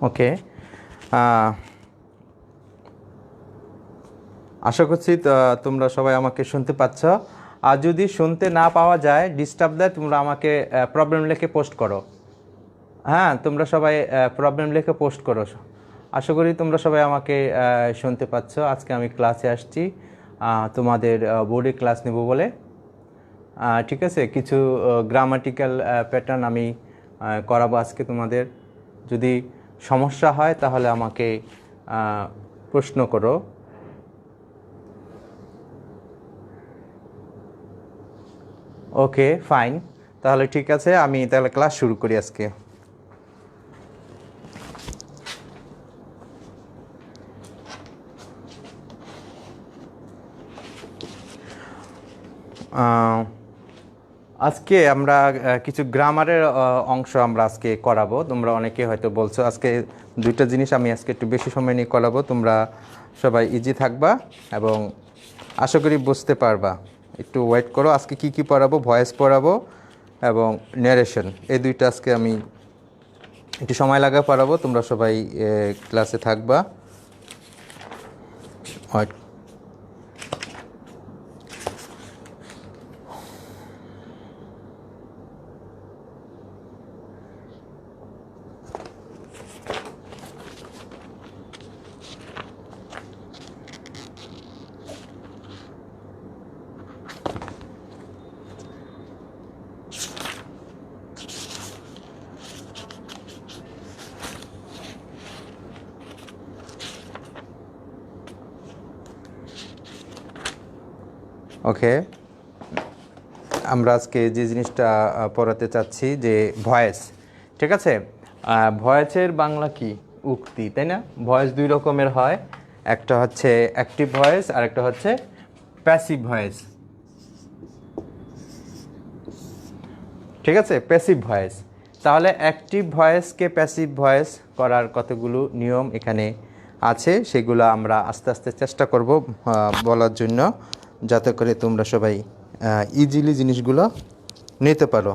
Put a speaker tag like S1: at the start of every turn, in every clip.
S1: ওকে, আশা করছি তোমরা সবাই আমাকে শুনতে পাচ্ছ। আর যদি শুনতে না পাওয়া যায়, ডিস্টার্ব দেয়, তোমরা আমাকে প্রবলেম লিখে পোস্ট করো। হ্যাঁ, তোমরা সবাই প্রবলেম লিখে পোস্ট করো। আশা করি তোমরা সবাই আমাকে শুনতে পাচ্ছ। আজকে আমি ক্লাসে আসছি তোমাদের বোর্ডে ক্লাস নেব বলে। ঠিক আছে, কিছু গ্রামাটিক্যাল প্যাটার্ন আমি করাবো আজকে তোমাদের। যদি সমস্যা হয় তাহলে আমাকে প্রশ্ন করো। ওকে, ফাইন, তাহলে ঠিক আছে, আমি তাহলে ক্লাস শুরু করি আজকে। আজকে আমরা কিছু গ্রামারের অংশ আমরা আজকে করাবো। তোমরা অনেকে হয়তো বলছো আজকে দুইটা জিনিস আমি আজকে একটু বেশি সময় নিয়ে করাবো। তোমরা সবাই ইজি থাকবা এবং আশা করি বুঝতে পারবা। একটু ওয়েট করো। আজকে কি কি পড়াবো? ভয়েস পড়াবো এবং ন্যারেশন, এই দুইটা আজকে আমি একটু সময় লাগা পড়াবো। তোমরা সবাই ক্লাসে থাকবা। ওয়েট। ওকে, আমরা আজকে যে জিনিসটা পড়াতে চাচ্ছি যে ভয়েস। ঠিক আছে, ভয়েসের বাংলা কি? উক্তি, তাই না? ভয়েস দুই রকমের হয়, একটা হচ্ছে অ্যাক্টিভ ভয়েস আর একটা হচ্ছে প্যাসিভ ভয়েস। ঠিক আছে, প্যাসিভ ভয়েস। তাহলে অ্যাক্টিভ ভয়েসকে প্যাসিভ ভয়েস করার কতগুলো নিয়ম এখানে আছে, সেগুলো আমরা আস্তে আস্তে চেষ্টা করব বলার জন্য, যাতে করে তোমরা সবাই ইজিলি জিনিসগুলো নিতে পারো।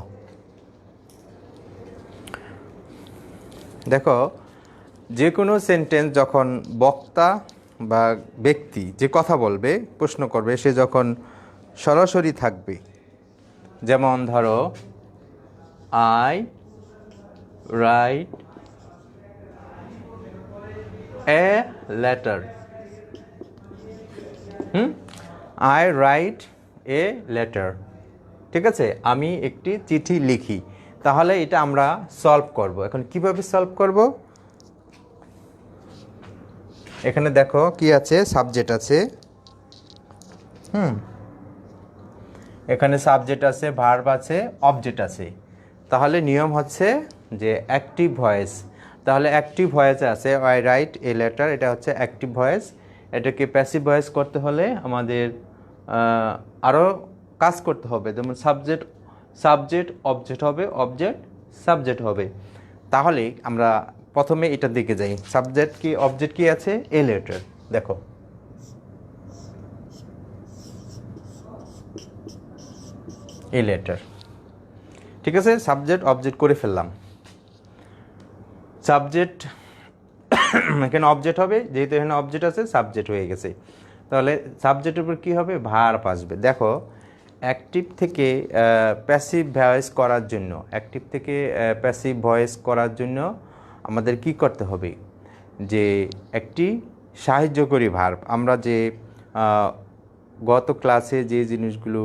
S1: দেখো, যে কোনো সেন্টেন্স যখন বক্তা বা ব্যক্তি যে কথা বলবে, প্রশ্ন করবে, সে যখন সরাসরি থাকবে, যেমন ধরো I write a letter. I write a letter. ঠিক আছে, আমি একটি চিঠি লিখি। তাহলে এটা আমরা সলভ করব। এখন কিভাবে সলভ করব? এখানে দেখো কি আছে, সাবজেক্ট আছে। এখানে সাবজেক্ট আছে, ভার্ব আছে, অবজেক্ট আছে। তাহলে নিয়ম হচ্ছে যে অ্যাক্টিভ ভয়েস। তাহলে অ্যাক্টিভ ভয়েসে আছে আই রাইট এ লেটার, এটা হচ্ছে অ্যাক্টিভ ভয়েস। এটাকে প্যাসিভ ভয়েস করতে হলে আমাদের আরও কাজ করতে হবে। যেমন সাবজেক্ট সাবজেক্ট অবজেক্ট হবে, অবজেক্ট সাবজেক্ট হবে। তাহলে আমরা প্রথমে এটার দিকে যাই। সাবজেক্ট কি, অবজেক্ট কি আছে? A letter. দেখো, এ লেটার। ঠিক আছে, সাবজেক্ট অবজেক্ট করে ফেললাম। সাবজেক্ট এখানে অবজেক্ট হবে, যেহেতু এখানে অবজেক্ট আছে সাবজেক্ট হয়ে গেছে। তাহলে সাবজেক্টের উপর কী হবে? ভার্ব আসবে। দেখো, অ্যাক্টিভ থেকে প্যাসিভ ভয়েস করার জন্য, অ্যাক্টিভ থেকে প্যাসিভ ভয়েস করার জন্য আমাদের কি করতে হবে? যে একটি সাহায্যকারী ভার্ব। আমরা যে গত ক্লাসে যে জিনিসগুলো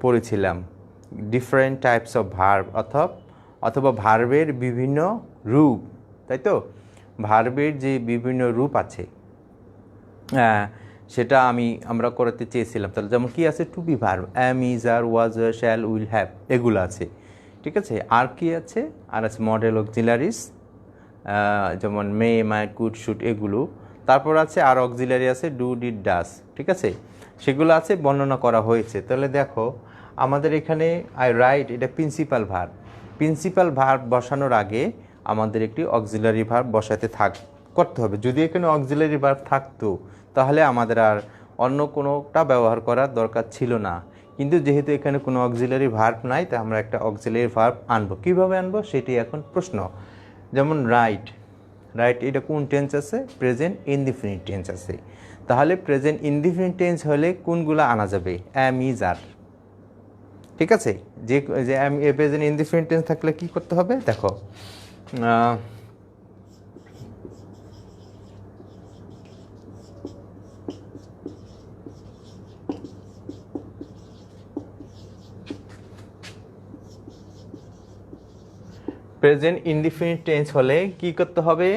S1: পড়েছিলাম, ডিফারেন্ট টাইপস অফ ভার্ব অথবা ভার্বের বিভিন্ন রূপ, তাই তো? ভার্বের যে বিভিন্ন রূপ আছে সেটা আমরা করাতে চেয়েছিলাম। তাহলে যেমন কি আছে? To be verb, am, is, are, was, shall, will, have, এগুলো আছে। ঠিক আছে, আর কি আছে? আর আছে মডেল অক্সিলারিস, যেমন মে, মাইট, কুড, শুড, এগুলো। তারপর আছে আর অক্সিলারি আছে ডু, ডিড, ডাস। ঠিক আছে, সেগুলো আছে, বর্ণনা করা হয়েছে। তাহলে দেখো, আমাদের এখানে আই রাইট, এটা প্রিন্সিপাল ভার্ব। প্রিন্সিপাল ভার্ব বসানোর আগে আমাদের একটি অক্সিলারি ভার্ব বসাতে করতে হবে। যদি এখানে অক্সিলারি ভার্ব থাকতো তাহলে আমাদের আর অন্য কোনোটা ব্যবহার করার দরকার ছিল না। কিন্তু যেহেতু এখানে কোনো অক্সিলারি ভার্ব নাই, তাই আমরা একটা অক্সিলারি ভার্ব আনবো। কীভাবে আনবো সেটি এখন প্রশ্ন। যেমন রাইট, রাইট? এটা কোন টেন্স আছে? প্রেজেন্ট ইনডিফিনিট টেন্স আছে। তাহলে প্রেজেন্ট ইনডিফিনিট টেন্স হলে কোনগুলো আনা যাবে? অ্যাম, ইজ, আর। ঠিক আছে, যে যে প্রেজেন্ট ইনডিফিনিট টেন্স থাকলে কি করতে হবে দেখো, প্রেজেন্ট ইনডিফিনিট টেন্স হলে কি করতে হবে?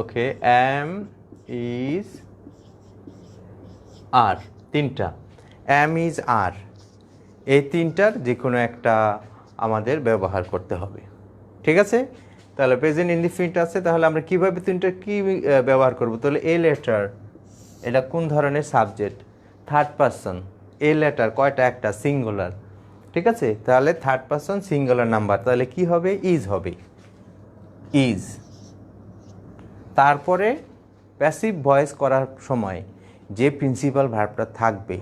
S1: ওকে, অ্যাম, ইজ, আর, তিনটা অ্যাম, ইজ, আর, এই তিনটার যে কোনো একটা আমাদের ব্যবহার করতে হবে। ঠিক আছে, তাহলে প্রেজেন্ট ইনডিফিনিট আছে, তাহলে আমরা কীভাবে তিনটা কি ব্যবহার করব? তাহলে এ লেটার, এটা কোন ধরনের subject? Third person. A letter কয়টা? একটা, সিঙ্গুলার। ঠিক আছে, তাহলে থার্ড পারসন সিঙ্গুলার নাম্বার, তাহলে কি হবে? ইজ হবে, ইজ। তারপরে প্যাসিভ ভয়েস করার সময় যে প্রিন্সিপাল ভার্বটা থাকবে,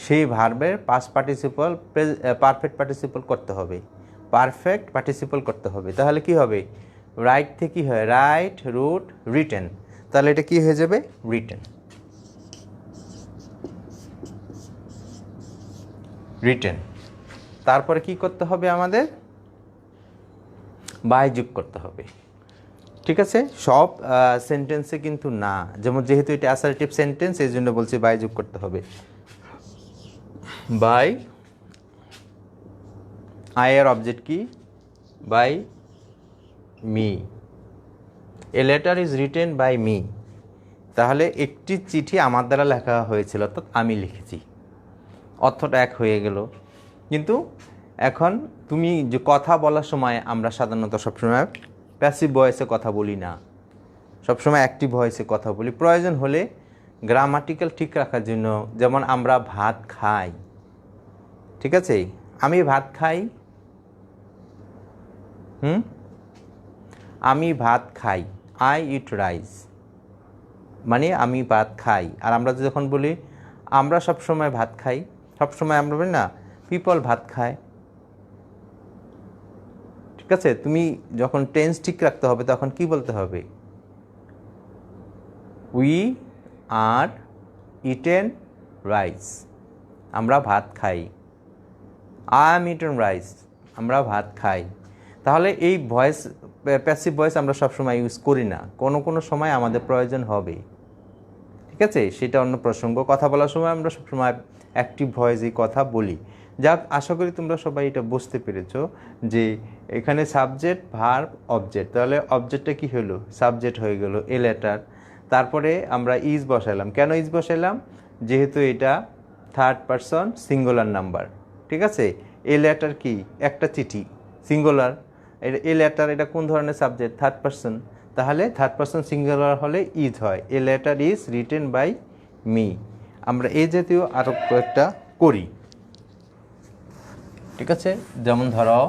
S1: সেই ভার্বের পাস্ট পার্টিসিপল পারফেক্ট পার্টিসিপল করতে হবে, পারফেক্ট পার্টিসিপল করতে হবে। তাহলে কি হবে? রাইট থেকে কী হয়? Write, wrote, written. তাহলে এটা কি হয়ে যাবে? Written, written. তারপরে কি করতে হবে আমাদের? বাই যোগ করতে হবে। ঠিক আছে, সব সেন্টেন্সে কিন্তু না, যেমন যেহেতু এটা অ্যাসার্টিভ সেন্টেন্স এই জন্য বলছি বাই যোগ করতে হবে। বাই, আই এর অবজেক্ট কি? By me. A letter is written by me. তাহলে একটি চিঠি আমার দ্বারা লেখা হয়েছিল, অর্থাৎ আমি লিখেছি, অর্থটা এক হয়ে গেল। কিন্তু এখন তুমি যে কথা বলার সময় আমরা সাধারণত সবসময় প্যাসিভ ভয়েসে কথা বলি না, সবসময় অ্যাক্টিভ ভয়েসে কথা বলি। প্রয়োজন হলে গ্রামাটিক্যাল ঠিক রাখার জন্য, যেমন আমরা ভাত খাই, ঠিক আছে, আমি ভাত খাই, আমি ভাত খাই, আই ইট রাইস, মানে আমি ভাত খাই। আর আমরা যখন বলি আমরা সবসময় ভাত খাই, সবসময় আমরা বলি না পিপল ভাত খায়। ঠিক আছে, তুমি যখন টেন্স ঠিক রাখতে হবে তখন কি বলতে হবে? উই আর ইটেন রাইস, আমরা ভাত খাই। আই এম ইটেন রাইস, আমরা ভাত খাই। তাহলে এই ভয়েস, প্যাসিভ ভয়েস আমরা সবসময় ইউজ করি না, কোনো কোনো সময় আমাদের প্রয়োজন হবে। ঠিক আছে, সেটা অন্য প্রসঙ্গ। কথা বলার সময় আমরা সবসময় অ্যাক্টিভ ভয়েসেই কথা বলি। যাক, আশা করি তোমরা সবাই এটা বুঝতে পেরেছো যে এখানে সাবজেক্ট, ভার্ব, অবজেক্ট। তাহলে অবজেক্টটা কি হলো? সাবজেক্ট হয়ে গেল, এ লেটার। তারপরে আমরা ইজ বসাইলাম। কেন ইজ বসাইলাম? যেহেতু এটা থার্ড পারসন সিঙ্গুলার নাম্বার। ঠিক আছে, এ লেটার কি? একটা চিঠি, সিঙ্গুলার। এ লেটার এটা কোন ধরনের সাবজেক্ট? Third person. তাহলে থার্ড পারসন সিঙ্গুলার হলে ইজ হয়, a letter is written by me. আমরা এই জাতীয় আরও কয়েকটা করি। ঠিক আছে, যেমন ধরো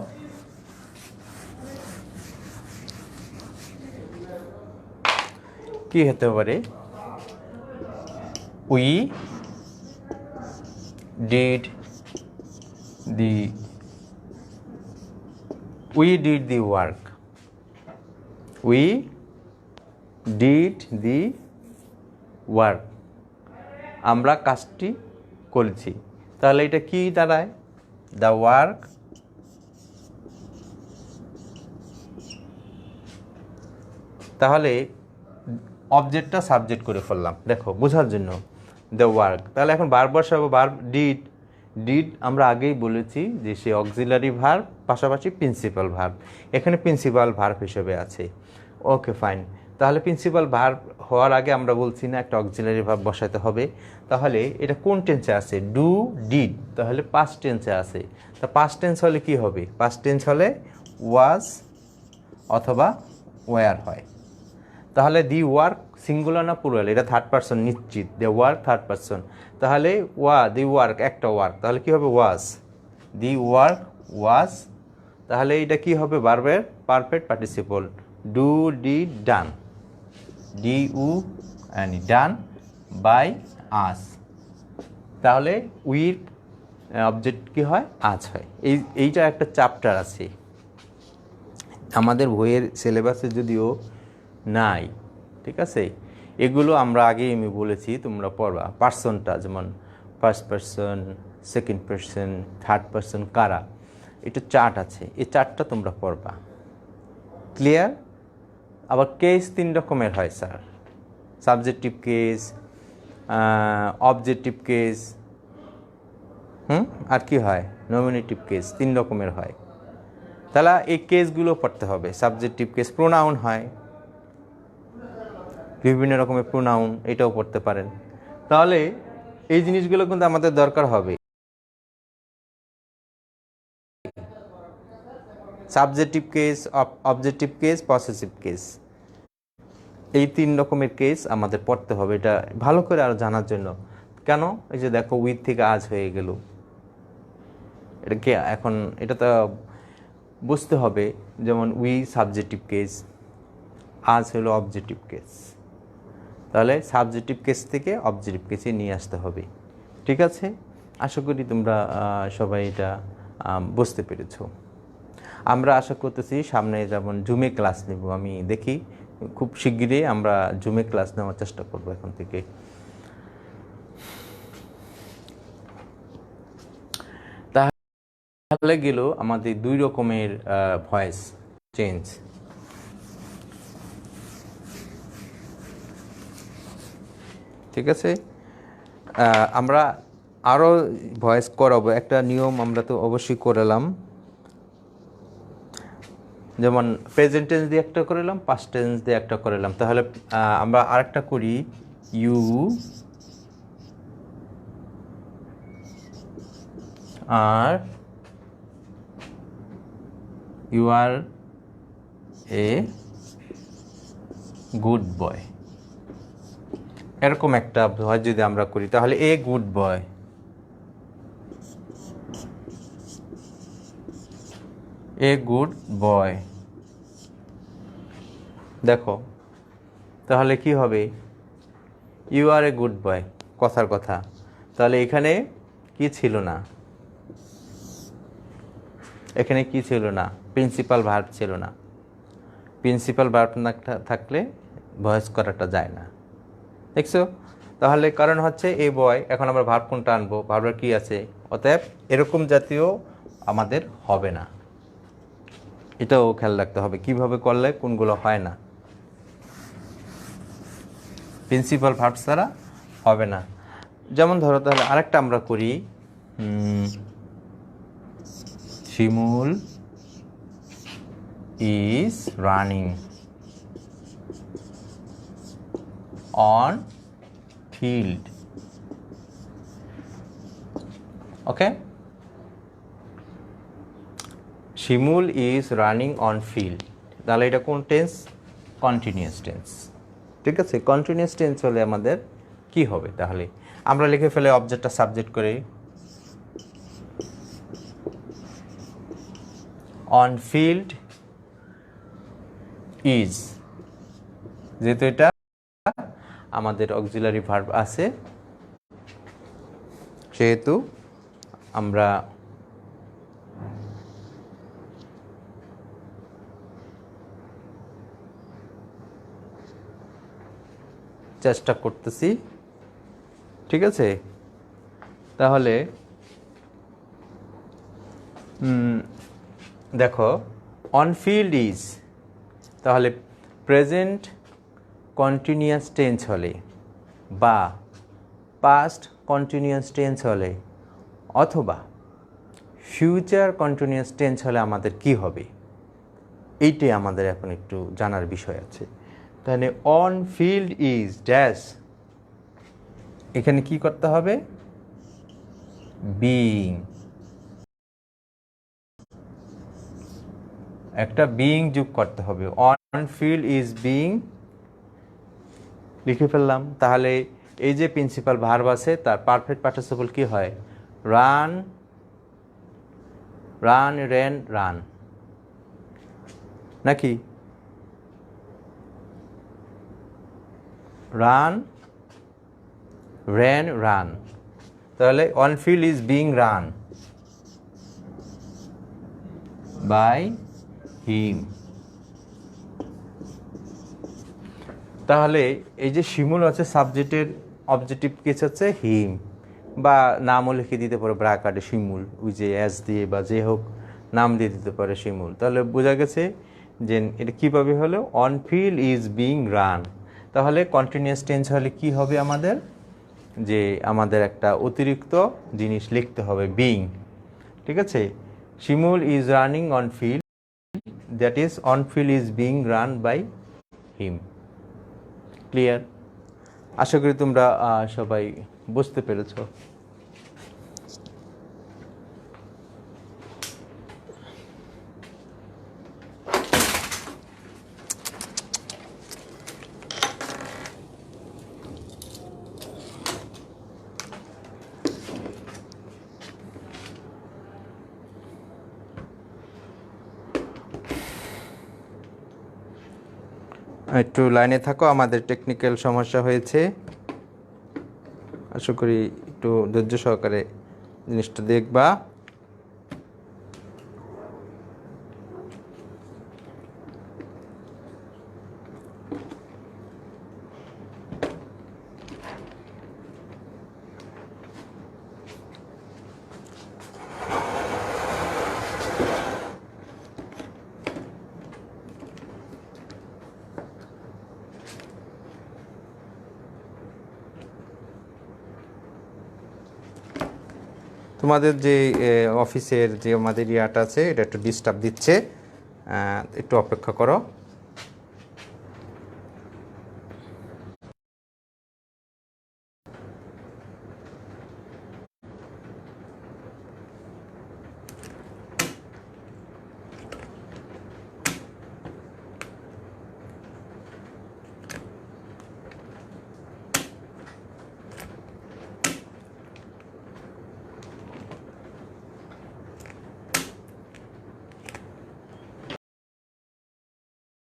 S1: কি হতে পারে? We did the work, we did the work, আমরা কাজটি করেছি। তাহলে এটা কি দাঁড়ায়? দ্য ওয়ার্ক তাহলে অবজেক্টটা সাবজেক্ট করে ফেললাম, দেখো বোঝার জন্য, দ্য ওয়ার্ক। তাহলে এখন ভার্ব বসাবো। ভার্ব ডিড, ডিড আমরা আগেই বলেছি যে সে অক্সিলারি ভার্ব, পাশাপাশি প্রিন্সিপাল ভার্ব। এখানে প্রিন্সিপাল ভার্ব হিসেবে আছে। ওকে, ফাইন। তাহলে প্রিন্সিপাল ভার্ব হওয়ার আগে আমরা বলছি না একটা অক্সিলারি ভার্ব বসাতে হবে। তাহলে এটা কোন টেন্সে আছে? ডু, ডিড, তাহলে পাস্ট টেন্সে আছে। তা পাস্ট টেন্স হলে কি হবে? পাস্ট টেন্স হলে ওয়াজ অথবা ওয়ার হয়। তাহলে দি ওয়ার্ক সিঙ্গুলার না প্লুরাল? এটা থার্ড পারসন নিশ্চিত, দি ওয়ার্ক থার্ড পারসন। তাহলে দি ওয়ার্ক একটা ওয়ার্ক, তাহলে কি হবে? Was, the work was. তাহলে এটা কি হবে? ভার্বের perfect participle, do, did, done, ডি উ অ্যান্ড ডান বাই আস। তাহলে উইর অবজেক্ট কি হয়? আজ হয়। এইটা একটা চ্যাপ্টার আছে, আমাদের বইয়ের সিলেবাসে যদিও নাই, ঠিক আছে। এগুলো আমরা আগেই আমি বলেছি তোমরা পড়বা। পার্সনটা যেমন first person, second person, third person কারা, এটা চার্ট আছে, এই চার্টটা তোমরা পড়বা। ক্লিয়ার? আবার কেস 3 রকমের হয় sir, subjective case, objective case, আর কি হয়, নমিনেটিভ কেস, 3 রকমের হয়। তাহলে এই কেসগুলো পড়তে হবে। সাবজেক্টিভ কেস, প্রোনাউন হয়, বিভিন্ন রকমের প্রোনাউন, এটাও পড়তে পারেন। তাহলে এই জিনিসগুলো কিন্তু আমাদের দরকার হবে। Subjective case, objective case, possessive case, এই 3 রকমের কেস আমাদের পড়তে হবে, এটা ভালো করে আরও জানার জন্য। কেন? এই যে দেখো, উইথ থেকে আজ হয়ে গেল, এটা কি এখন, এটা তো বুঝতে হবে। যেমন উই সাবজেক্টিভ কেস, আজ হলো অবজেক্টিভ কেস, তাহলে সাবজেক্টিভ কেস থেকে অবজেক্টিভ কেসে নিয়ে আসতে হবে। ঠিক আছে, আশা করি তোমরা সবাই এটা বুঝতে পেরেছ। আমরা আশা করতেছি সামনে যেমন জুমে ক্লাস নেব, আমি দেখি খুব শিগগিরই আমরা জুমে ক্লাস নেওয়ার চেষ্টা করব এখন থেকে। তাহলে গেল আমাদের 2 রকমের ভয়েস চেঞ্জ। ঠিক আছে, আমরা আরও ভয়েস করাবো। একটা নিয়ম আমরা তো অবশ্যই করালাম, যেমন প্রেজেন্ট টেন্স দিয়ে একটা করালাম, পাস্ট টেন্স দিয়ে একটা করালাম। তাহলে আমরা আরেকটা করি, you R a good boy, এরকম একটা ভয়েস যদি আমরা করি, তাহলে a good boy, a good boy. দেখো তাহলে কি হবে, you R a good boy, কথার কথা। তাহলে এখানে কি ছিল না, এখানে কি ছিল না, প্রিন্সিপাল ভার্ব ছিল না। প্রিন্সিপাল ভার্ব না থাকলে ভয়েস করাটা যায় না, দেখছো? তাহলে কারণ হচ্ছে এ বয়, এখন আমরা ভার্ব কোনটা আনবো, ভার্বের কি আছে, অতএব এরকম জাতীয় আমাদের হবে না। এটাও খেয়াল রাখতে হবে কিভাবে করলে কোনগুলো হয় না, প্রিন্সিপাল ভার্ব ছাড়া হবে না। যেমন ধরো, তাহলে আরেকটা আমরা করি, Shimul is running on field. Okay, Shimul is running on field, তাহলে এটা কোন টেন্স, কন্টিনিউয়াস টেন্স। ঠিক আছে, কন্টিনিউয়াস টেন্স হলে আমাদের কি হবে, তাহলে আমরা লিখে ফেলে অবজেক্টটা সাবজেক্ট করে, অন ফিল্ড ইজ, যেহেতু এটা আমাদের অক্সিলারি ভার্ব আছে, সেহেতু আমরা চেষ্টা করতেছি। ঠিক আছে, তাহলে দেখো, অন ফিল্ড ইজ, তাহলে প্রেজেন্ট কন্টিনিউয়াস টেন্স হলে বা পাস্ট কন্টিনিউয়াস টেন্স হলে অথবা ফিউচার কন্টিনিউয়াস টেন্স হলে আমাদের কি হবে, এইটাই আমাদের এখন একটু জানার বিষয় আছে। তাহলে অন ফিল্ড ইজ ড্যাশ, এখানে কি করতে হবে, বিইং, একটা বিইং যোগ করতে হবে। অন ফিল্ড ইজ বিইং লিখে ফেললাম। তাহলে এই যে প্রিন্সিপাল ভার্ব আছে তার পারফেক্ট পার্টিসিপল কি হয়, রান, রান, রেন, রান, নাকি রান, রেন, রান। তাহলে on field is being run by him, তাহলে এই যে শিমুল হচ্ছে সাবজেক্টের অবজেক্টিভ কেস হচ্ছে হিম, বা নামও লিখে দিতে পারে ব্রাকারে শিমুল, ওই যে অ্যাজ দিয়ে বা যে হোক নাম দিয়ে দিতে পারে শিমুল। তাহলে বোঝা গেছে যে এটা কীভাবে হলো, on field is being run. তাহলে কন্টিনিউয়াস টেন্স হলে কি হবে আমাদের, যে আমাদের একটা অতিরিক্ত জিনিস লিখতে হবে, বিং। ঠিক আছে, Shimul is running on field, that is on field is being run by him. Clear? আশা করি তোমরা সবাই বুঝতে পেরেছ। একটু লাইনে থাকো, আমাদের টেকনিক্যাল সমস্যা হয়েছে। আশা করি একটু ধৈর্য সহকারে জিনিসটা দেখবা। তোমাদের যে অফিসের যে আমাদের ইয়াটা আছে, এটা একটু ডিস্টার্ব দিচ্ছে, একটু অপেক্ষা করো।